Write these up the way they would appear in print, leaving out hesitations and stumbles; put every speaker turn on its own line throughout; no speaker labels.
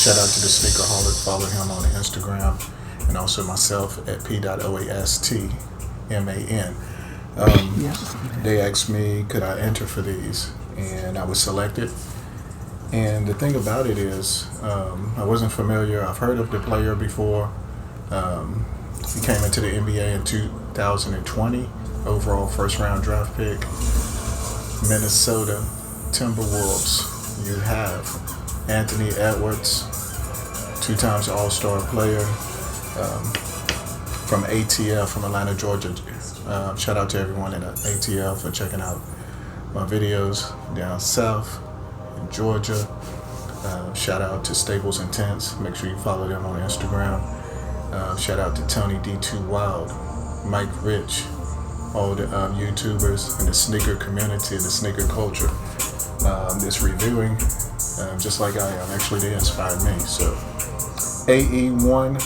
Shout out to the Sneakerholic. Follow him on Instagram, and also myself at P.oastman. They asked me, could I enter for these? And I was selected. And the thing about it is, I wasn't familiar. I've heard of the player before. He came into the NBA in 2020, overall first round draft pick. Minnesota Timberwolves. You have Anthony Edwards, 2 times All-Star player, from ATL, from Atlanta, Georgia. Shout out to everyone in ATL for checking out my videos down south in Georgia. Shout out to Staples Intense. Make sure you follow them on Instagram. Shout out to Tony D2 Wild, Mike Rich, all the YouTubers in the sneaker community, the sneaker culture. This reviewing, just like I am. Actually, they inspired me. So, AE1,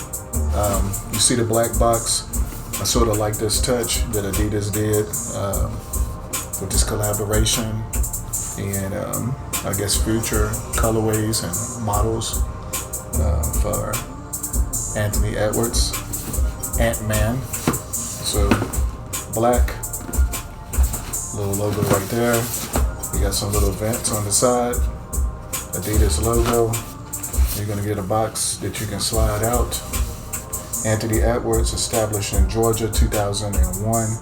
you see the black box. I sort of like this touch that Adidas did with this collaboration, and I guess future colorways and models for Anthony Edwards, Ant-Man. So black, little logo right there. You got some little vents on the side, Adidas logo. You're gonna get a box that you can slide out. Anthony Edwards, established in Georgia, 2001.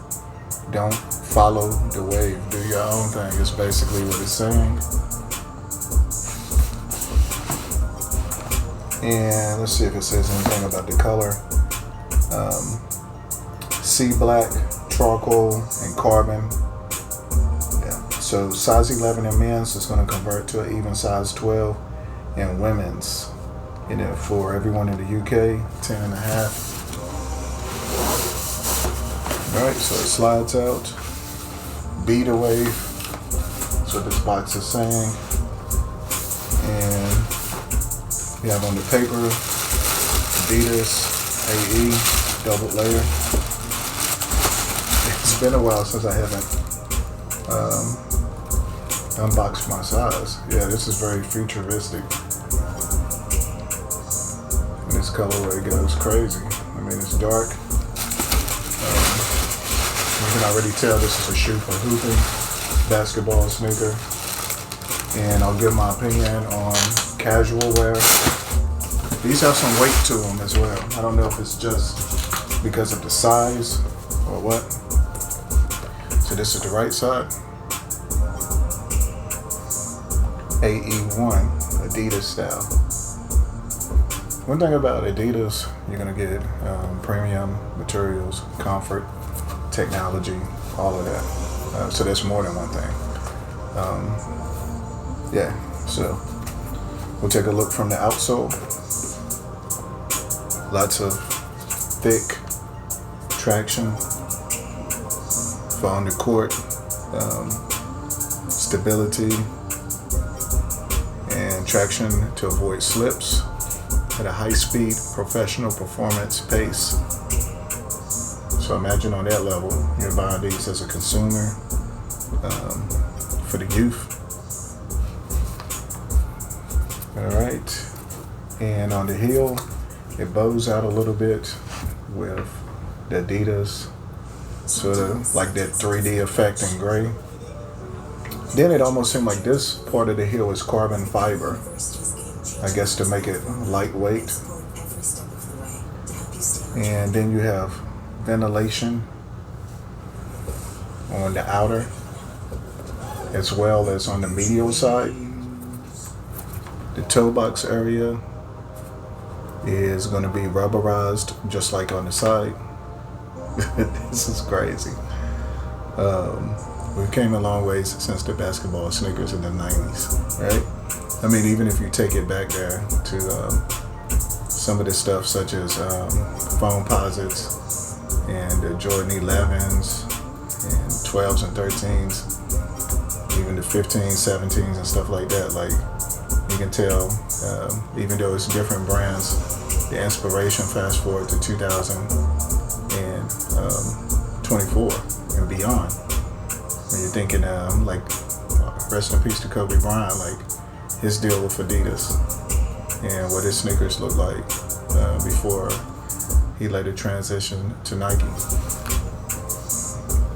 Don't follow the wave, do your own thing, is basically what it's saying. And let's see if it says anything about the color. Sea black, charcoal, and carbon. Yeah. So size 11 in men's is going to convert to an even size 12 in women's. And then for everyone in the UK, 10 and a half. All right, so it slides out. Beat away. That's what this box is saying. And we have on the paper, Adidas AE double layer. It's been a while since I haven't unboxed my size. Yeah, this is very futuristic. And this colorway goes crazy. I mean, it's dark. You can already tell this is a shoe for hooping, basketball sneaker. And I'll give my opinion on casual wear. These have some weight to them as well. I don't know if it's just because of the size or what. So this is the right side. AE1, Adidas style. One thing about Adidas, you're gonna get premium materials, comfort, technology, all of that. So that's more than one thing. Yeah, so we'll take a look from the outsole. Lots of thick traction for on the court, stability, and traction to avoid slips at a high speed professional performance pace. So imagine on that level, you're buying these as a consumer for the youth. All right, and on the heel, it bows out a little bit with the Adidas, sort of like that 3D effect in gray. Then it almost seemed like this part of the heel is carbon fiber, I guess to make it lightweight. And then you have ventilation on the outer as well as on the medial side. The toe box area is going to be rubberized just like on the side. This is crazy. We've came a long ways since the basketball sneakers in the 90s, right? I mean, even if you take it back there to some of the stuff such as foam posits and the Jordan 11s and 12s and 13s, even the 15s, 17s and stuff like that, like you can tell, even though it's different brands, the inspiration fast forward to 2024 and beyond. When you're thinking, like, rest in peace to Kobe Bryant, like his deal with Adidas. and what his sneakers look like before he later transitioned to Nike.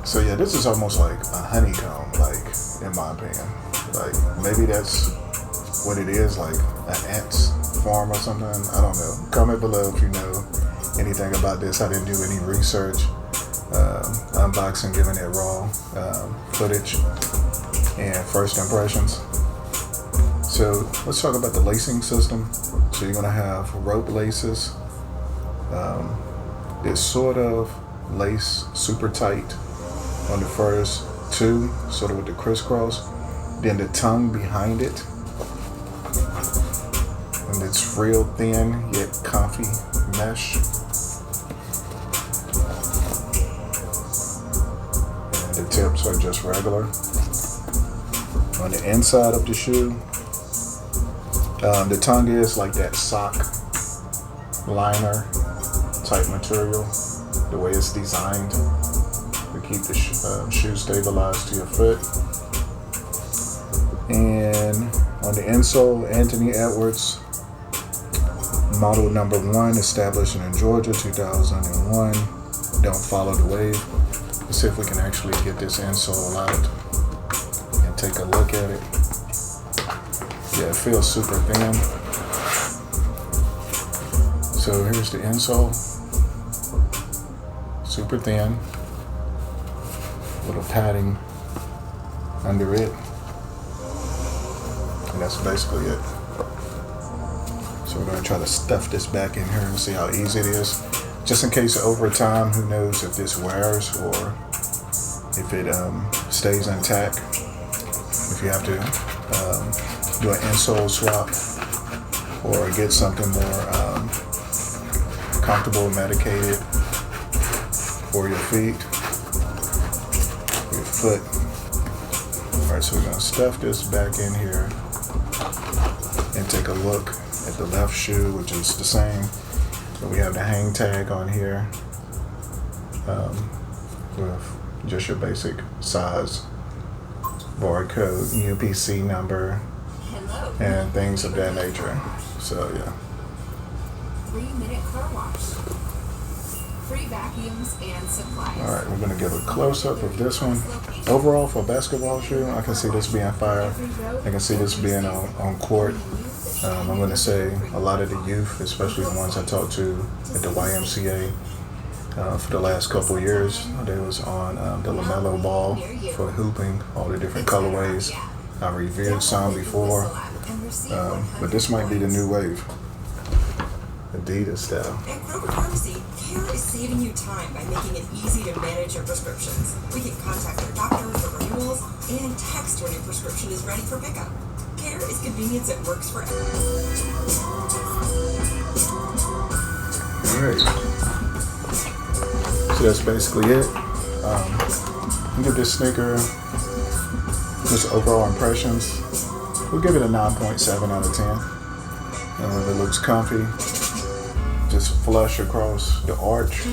So yeah, this is almost like a honeycomb, like, in my opinion. Like, maybe that's what it is, like an ant's farm or something. I don't know. Comment below if you know anything about this. I didn't do any research. Unboxing, giving it raw footage and first impressions. So let's talk about the lacing system. So you're gonna have rope laces. It's sort of lace super tight on the first two, sort of with the crisscross. Then the tongue behind it, and it's real thin yet comfy mesh. And the tips are just regular. On the inside of the shoe, the tongue is like that sock liner type material, the way it's designed to keep the shoe stabilized to your foot. And on the insole, Anthony Edwards, model number 1, established in Georgia, 2001. Don't follow the wave. Let's see if we can actually get this insole out and take a look at it. Yeah, it feels super thin. So here's the insole. Super thin. Little padding under it. And that's basically it. So we're going to try to stuff this back in here and see how easy it is. Just in case over time, who knows if this wears or if it stays intact. If you have to do an insole swap or get something more comfortable, medicated for your feet, your foot. All right, so we're going to stuff this back in here and take a look at the left shoe, which is the same. So we have the hang tag on here with just your basic size, barcode, UPC number, and things of that nature. So yeah.
3-minute car wash. Free vacuums and supplies.
All right, we're gonna give a close-up of this one. Overall, for a basketball shoe, I can see this being fire. I can see this being on court. I'm gonna say a lot of the youth, especially the ones I talked to at the YMCA for the last couple of years, they was on the LaMelo ball for hooping, all the different colorways. I reviewed some before, but this might be the new wave. Adidas style.
At Kroger Pharmacy, Care is saving you time by making it easy to manage your prescriptions. We can contact your doctor for renewals and text when your prescription is ready for pickup. Care is convenience that works for everyone.
Alright. So that's basically it. I'll give this sneaker just overall impressions. We'll give it a 9.7 out of 10. It looks comfy. Just flush across the arch.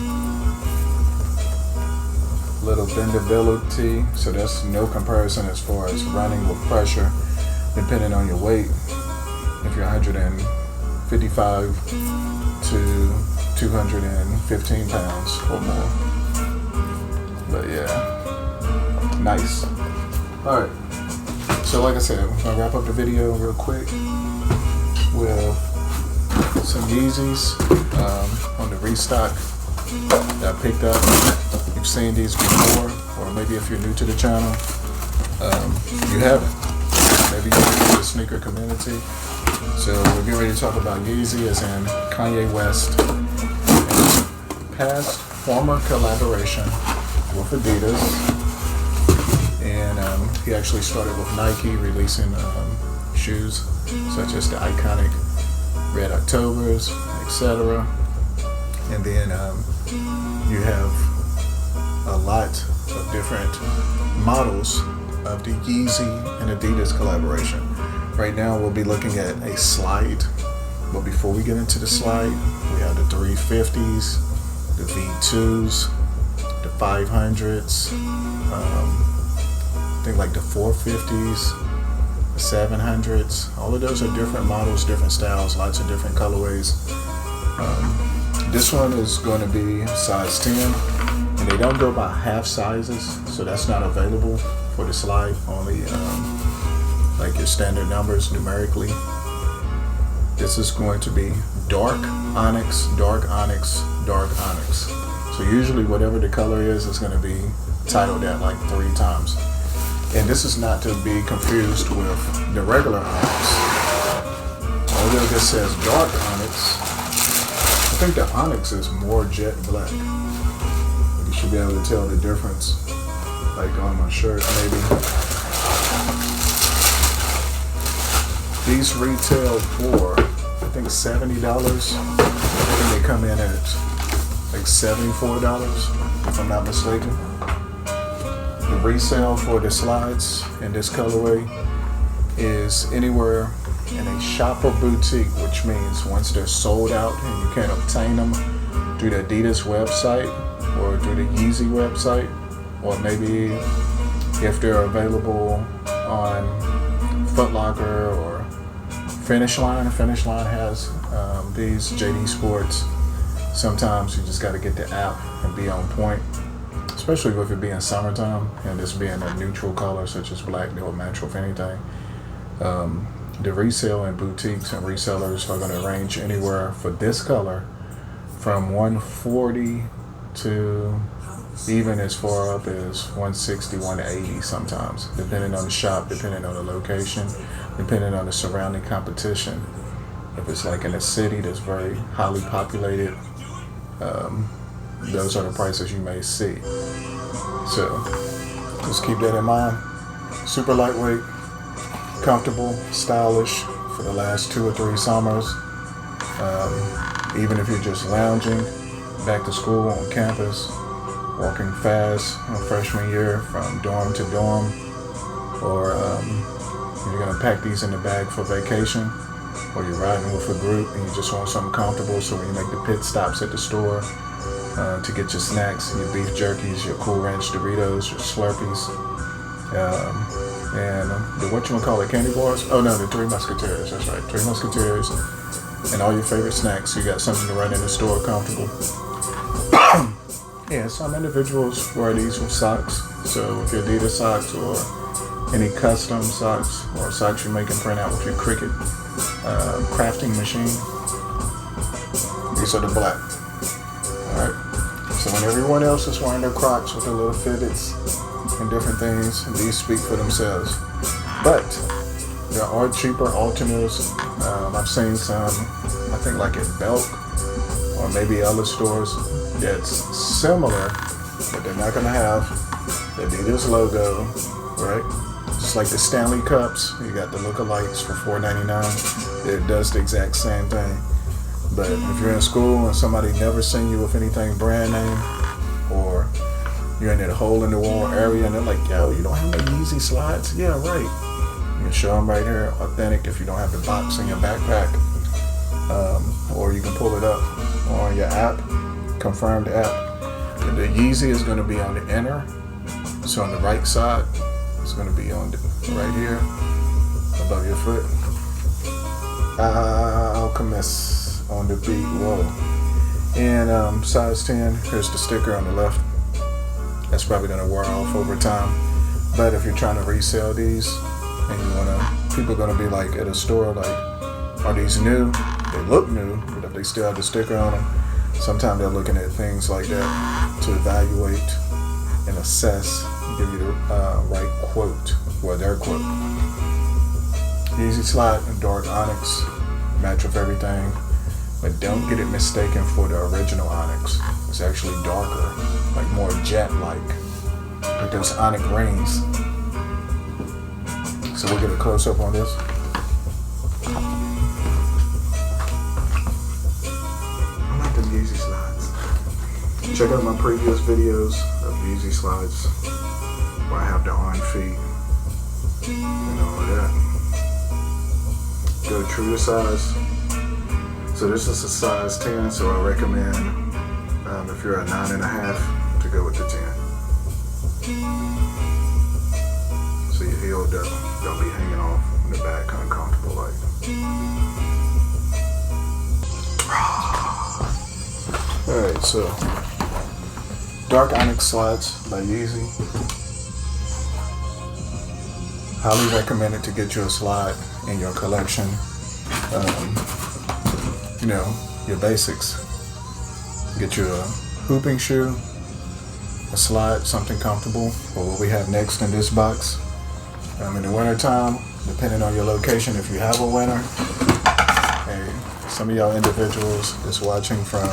Little bendability, so that's no comparison as far as running with pressure, depending on your weight. If you're 155 to 215 pounds or more. But yeah, nice. All right, so like I said, I'm gonna wrap up the video real quick with some Yeezys on the restock that I picked up. You've seen these before, or maybe if you're new to the channel, you haven't. Maybe you're new to the sneaker community. So we're getting ready to talk about Yeezy, as in Kanye West, and past former collaboration with Adidas, and he actually started with Nike, releasing shoes such as the iconic Red Octobers, etc. And then you have a lot of different models of the Yeezy and Adidas collaboration. Right now we'll be looking at a slide, but before we get into the slide, we have the 350s, the V2s, the 500s, I think like the 450s, 700s. All of those are different models, different styles, lots of different colorways. This one is going to be size 10, and they don't go by half sizes, so that's not available for the slide. Only like your standard numbers numerically. This is going to be dark onyx, dark onyx, dark onyx. So usually whatever the color is going to be titled that like 3 times. And this is not to be confused with the regular onyx. Although this says dark onyx, I think the onyx is more jet black. You should be able to tell the difference, like on my shirt maybe. These retail for, I think, $70. I think they come in at like $74, if I'm not mistaken. The resale for the slides in this colorway is anywhere in a shop or boutique, which means once they're sold out and you can't obtain them through the Adidas website or through the Yeezy website, or maybe if they're available on Foot Locker or Finish Line. Finish Line has these JD Sports. Sometimes you just got to get the app and be on point, especially with it being summertime and this being a neutral color such as black. They'll match with anything. The resale and boutiques and resellers are going to range anywhere for this color from $140 to even as far up as $160, $180 sometimes, depending on the shop, depending on the location, depending on the surrounding competition. If it's like in a city that's very highly populated, those are the prices you may see. So just keep that in mind. Super lightweight, comfortable, stylish for the last 2 or 3 summers. Even if you're just lounging back to school on campus, walking fast on freshman year from dorm to dorm, or you're gonna pack these in the bag for vacation, or you're riding with a group and you just want something comfortable, so when you make the pit stops at the store to get your snacks, your beef jerkies, your Cool Ranch Doritos, your Slurpees, and the whatchamacallit candy bars. Oh no, the 3 Musketeers, that's right, 3 Musketeers, and all your favorite snacks. You got something to run in the store comfortable. Yeah, some individuals wear these with socks. So if your Adidas socks or any custom socks or socks you make and print out with your Cricut crafting machine, these are the black. Alright. So when everyone else is wearing their Crocs with their little fibbits and different things, these speak for themselves. But there are cheaper alternatives. I've seen some, I think like at Belk or maybe other stores that's similar, but they're not going to have the Adidas logo, right? Just like the Stanley Cups, you got the lookalikes for $4.99. It does the exact same thing. But if you're in school and somebody never seen you with anything brand name, or you're in that hole in the wall area and they're like, yo, you don't have no Yeezy slides? Yeah, right. You can show them right here, authentic, if you don't have the box in your backpack. Or you can pull it up on your app, confirmed app. And the Yeezy is going to be on the inner, so on the right side. It's going to be on right here, above your foot. Alchemist on the beat, whoa. And size 10, here's the sticker on the left. That's probably going to wear off over time. But if you're trying to resell these, and you want to, people are going to be like at a store, like, are these new? They look new, but if they still have the sticker on them, sometimes they're looking at things like that to evaluate and assess, give you the right quote, or their quote. Easy slide and dark onyx, match with everything, but don't get it mistaken for the original onyx. It's actually darker, like more jet-like those onyx rings. So we'll get a close-up on this. Yeezy slides. Check out my previous videos of Yeezy slides where I have the on feet and all of that. Go true to size. So this is a size 10, so I recommend if you're a 9.5 to go with the 10. So your heel don't be hanging off the back uncomfortable like. Alright, so Dark Onyx slides by Yeezy. Highly recommended to get you a slide in your collection. You know, your basics. Get you a hooping shoe, a slide, something comfortable. Or what we have next in this box. In the winter time, depending on your location, if you have a winter, hey, some of y'all individuals that's watching from,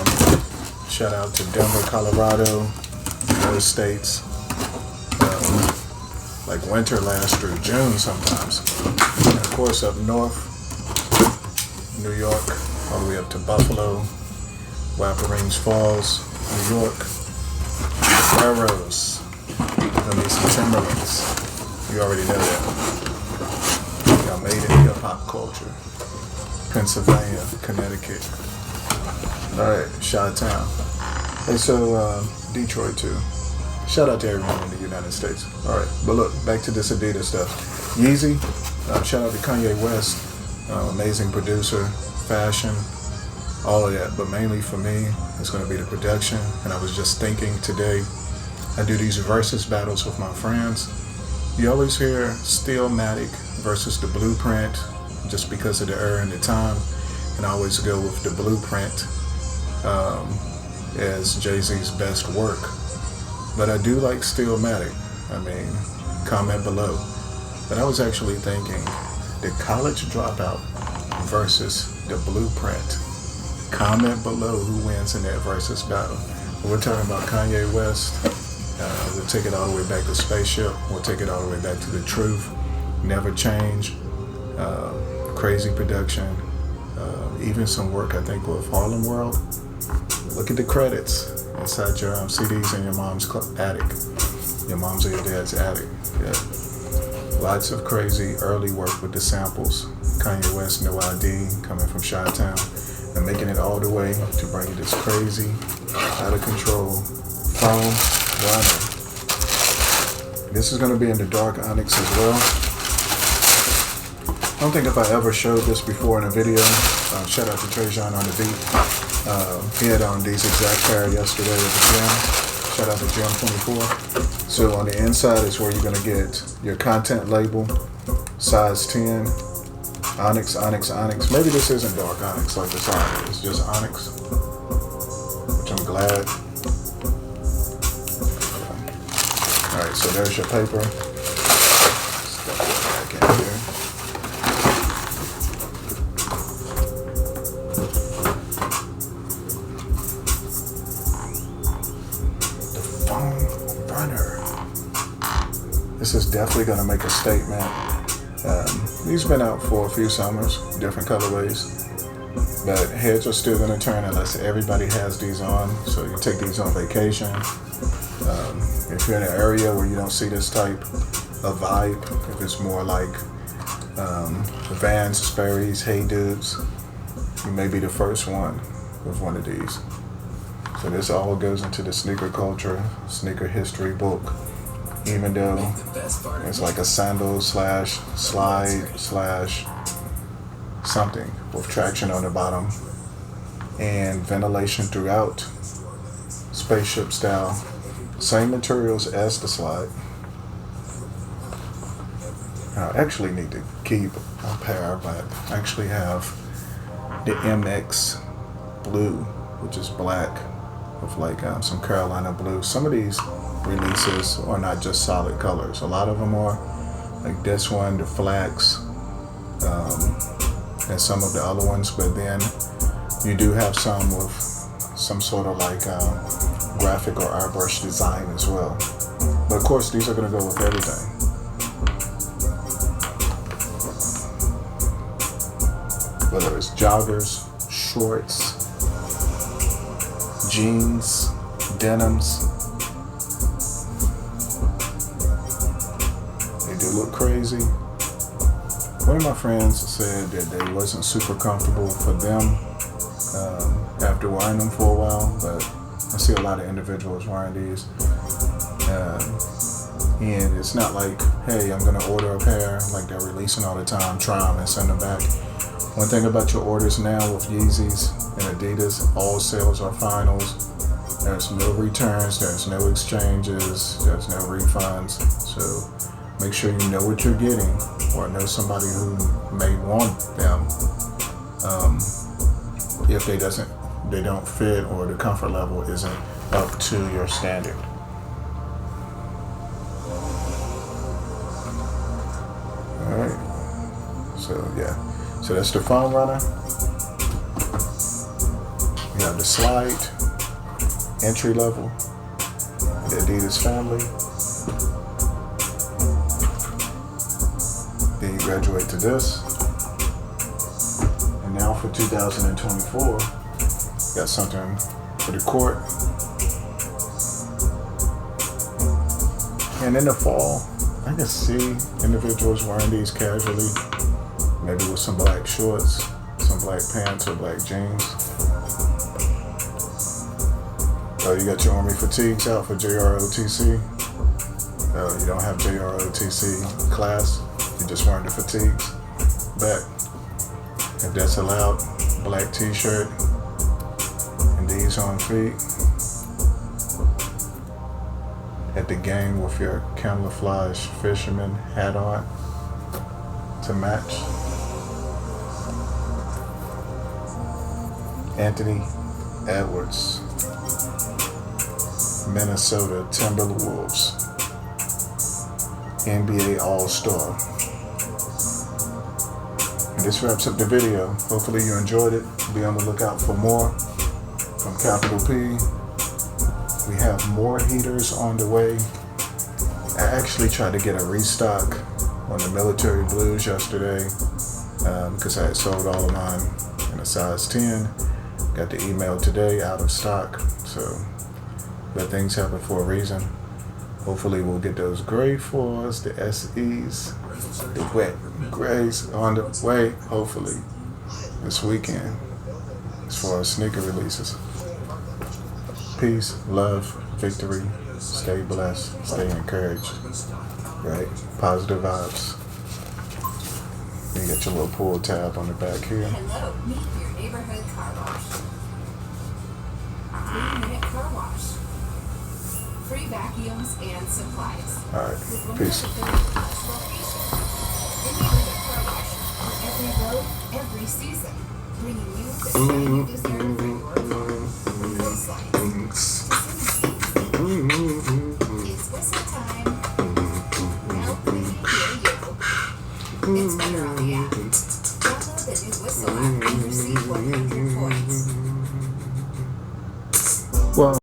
shout out to Denver, Colorado, those states, like winter lasts through June sometimes. And of course up north, New York, all the way up to Buffalo, Wapping Falls, New York, Arrows, gonna need some Timberlands. You already know that. Y'all made it hip-hop culture. Pennsylvania, Connecticut. Alright, Chi-Town. Hey, so Detroit too. Shout out to everyone in the United States. Alright, but look, back to this Adidas stuff. Yeezy, shout out to Kanye West. Amazing producer, fashion, all of that. But mainly for me, it's going to be the production. And I was just thinking today, I do these versus battles with my friends. You always hear Steelmatic versus the Blueprint just because of the era and the time. And I always go with the Blueprint as Jay-Z's best work. But I do like Steelmatic. I mean, comment below. But I was actually thinking, the College Dropout versus the Blueprint. Comment below who wins in that versus battle. We're talking about Kanye West. We'll take it all the way back to Spaceship. We'll take it all the way back to The Truth. Never Change. Crazy production. Even some work, I think, with Harlem World. Look at the credits inside your CDs in your mom's attic. Your mom's or your dad's attic. Yeah. Lots of crazy early work with the samples. Kanye West, No ID, coming from Chi-Town. And making it all the way to bring you this crazy, out of control, foam runner. This is going to be in the Dark Onyx as well. I don't think if I ever showed this before in a video. Shout out to Trajan on the beat. He had on these exact pair yesterday at the gym. Shout out to Gym 24. So on the inside is where you're going to get your content label, size 10. Onyx, Onyx, Onyx. Maybe this isn't Dark Onyx like the song. It's just Onyx, which I'm glad. Alright, so there's your paper. Step that back in here. The foam runner. This is definitely going to make a statement. These been out for a few summers, different colorways, but heads are still going to turn unless everybody has these on. So you take these on vacation. If you're in an area where you don't see this type of vibe, if it's more like Vans, Sperry's, Hey Dudes, you may be the first one with one of these. So this all goes into the sneaker culture, sneaker history book. Even though it's like a sandal slash slide slash something with traction on the bottom and ventilation throughout, spaceship style, same materials as the slide. I actually need to keep a pair, but I actually have the MX blue, which is black with like some Carolina blue. Some of these releases are not just solid colors. A lot of them are, like this one, the flax, and some of the other ones, but then you do have some with some sort of like graphic or airbrush design as well. But of course these are going to go with everything. Whether it's joggers, shorts, jeans, denims. Look crazy. One of my friends said that they wasn't super comfortable for them after wearing them for a while, but I see a lot of individuals wearing these. And it's not like, hey, I'm gonna order a pair like they're releasing all the time, try them and send them back. One thing about your orders now with Yeezys and Adidas, all sales are finals. There's no returns, there's no exchanges, there's no refunds. So make sure you know what you're getting, or know somebody who may want them if they don't fit, or the comfort level isn't up to your standard. Alright, so yeah, so that's the foam runner. You have the slide, entry level, the Adidas family. Then you graduate to this. And now for 2024, got something for the court. And in the fall, I can see individuals wearing these casually, maybe with some black shorts, some black pants, or black jeans. Oh, you got your Army fatigues out for JROTC. Oh, you don't have JROTC class, you're just wearing the fatigues back. If that's allowed, black t-shirt and these on feet. At the game with your camouflage fisherman hat on to match. Anthony Edwards, Minnesota Timberwolves, NBA All-Star. And this wraps up the video. Hopefully you enjoyed it. Be on the lookout for more from Capital P. We have more heaters on the way. I actually tried to get a restock on the military blues yesterday because I had sold all of mine in a size 10. Got the email today, out of stock. So, but things happen for a reason. Hopefully we'll get those gray fours, the SEs, the wet grays on the way, hopefully, this weekend as far as sneaker releases. Peace, love, victory, stay blessed, stay encouraged, right? Positive vibes. You got your little pull tab on the back here.
Hello, meet your neighborhood car wash. 3-minute car wash. Free vacuums and supplies.
Alright,
With
peace.
130+ locations. The neighborhood car wash on every road, every season. Bringing you the shine you deserve for your car. From coastlines to city seats. It's whistle time. Now we hear you. It's better on the app. Download the new Whistle app and receive 100 points.
Well,